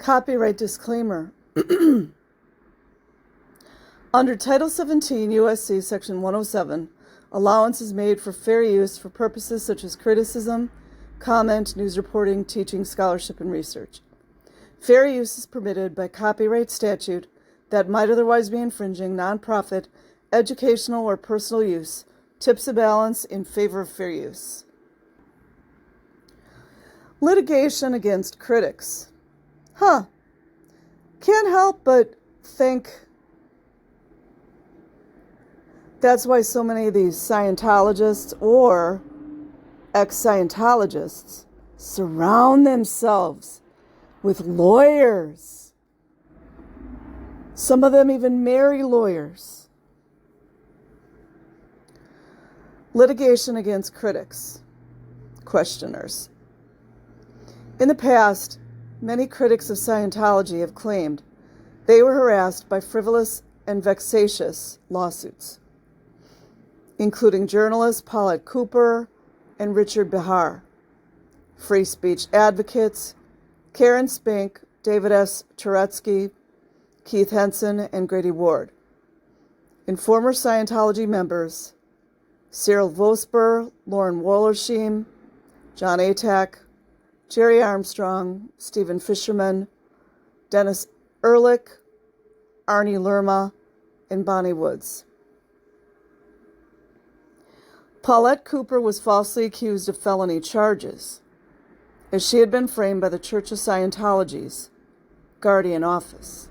Copyright disclaimer. Under Title 17 U.S.C. Section 107, allowance is made for fair use for purposes such as criticism, comment, news reporting, teaching, scholarship, and research. Fair use is permitted by copyright statute that might otherwise be infringing nonprofit, educational, or personal use, tips a balance in favor of fair use. Litigation against critics. Can't help but think that's why so many of these Scientologists or ex-Scientologists surround themselves with lawyers. Some of them even marry lawyers. Litigation against critics. Questioners. In the past, many critics of Scientology have claimed they were harassed by frivolous and vexatious lawsuits, including journalists Paulette Cooper and Richard Behar, free speech advocates Karen Spink, David S. Turetsky, Keith Henson, and Grady Ward, and former Scientology members Cyril Vosper, Lauren Wollersheim, John Atack, Jerry Armstrong, Stephen Fisherman, Dennis Ehrlich, Arnie Lerma, and Bonnie Woods. Paulette Cooper was falsely accused of felony charges, as she had been framed by the Church of Scientology's guardian office.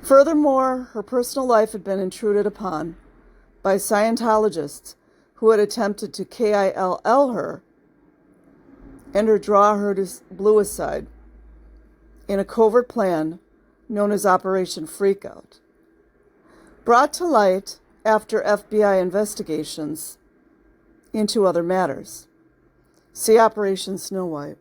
Furthermore, her personal life had been intruded upon by Scientologists who had attempted to KILL her and draw her to bluicide in a covert plan known as Operation Freakout, brought to light after FBI investigations into other matters. See Operation Snow White.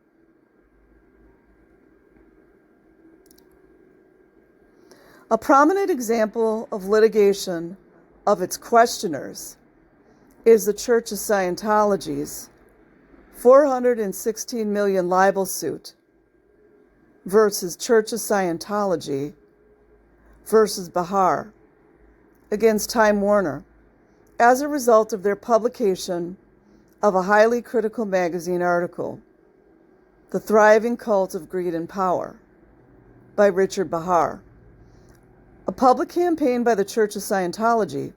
A prominent example of litigation of its questioners is the Church of Scientology's $416 million libel suit versus Church of Scientology versus Behar against Time Warner as a result of their publication of a highly critical magazine article, The Thriving Cult of Greed and Power, by Richard Behar. A public campaign by the Church of Scientology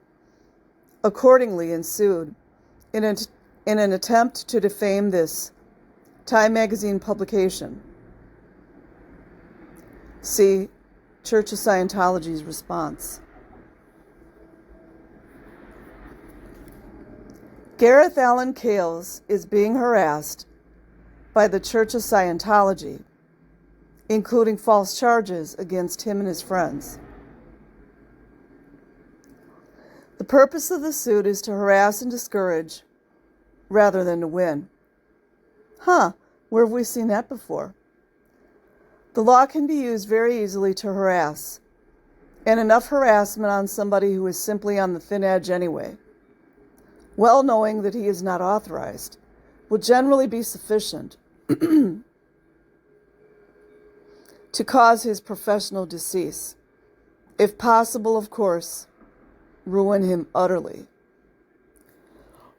accordingly ensued in an attempt to defame this Time magazine publication. See Church of Scientology's response. Gareth Allen Cales is being harassed by the Church of Scientology, including false charges against him and his friends. The purpose of the suit is to harass and discourage rather than to win. Where have we seen that before? The law can be used very easily to harass, and enough harassment on somebody who is simply on the thin edge anyway, well knowing that he is not authorized, will generally be sufficient to cause his professional decease. If possible, of course, ruin him utterly.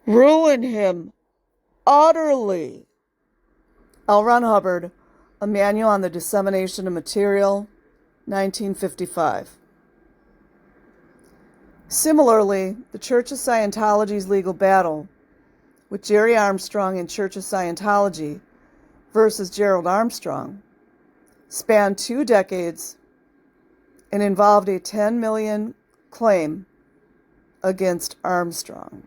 Ruin him utterly. L. Ron Hubbard, A Manual on the Dissemination of Material, 1955. Similarly, the Church of Scientology's legal battle with Jerry Armstrong and Church of Scientology versus Gerald Armstrong spanned 2 decades and involved a $10 million claim against Armstrong.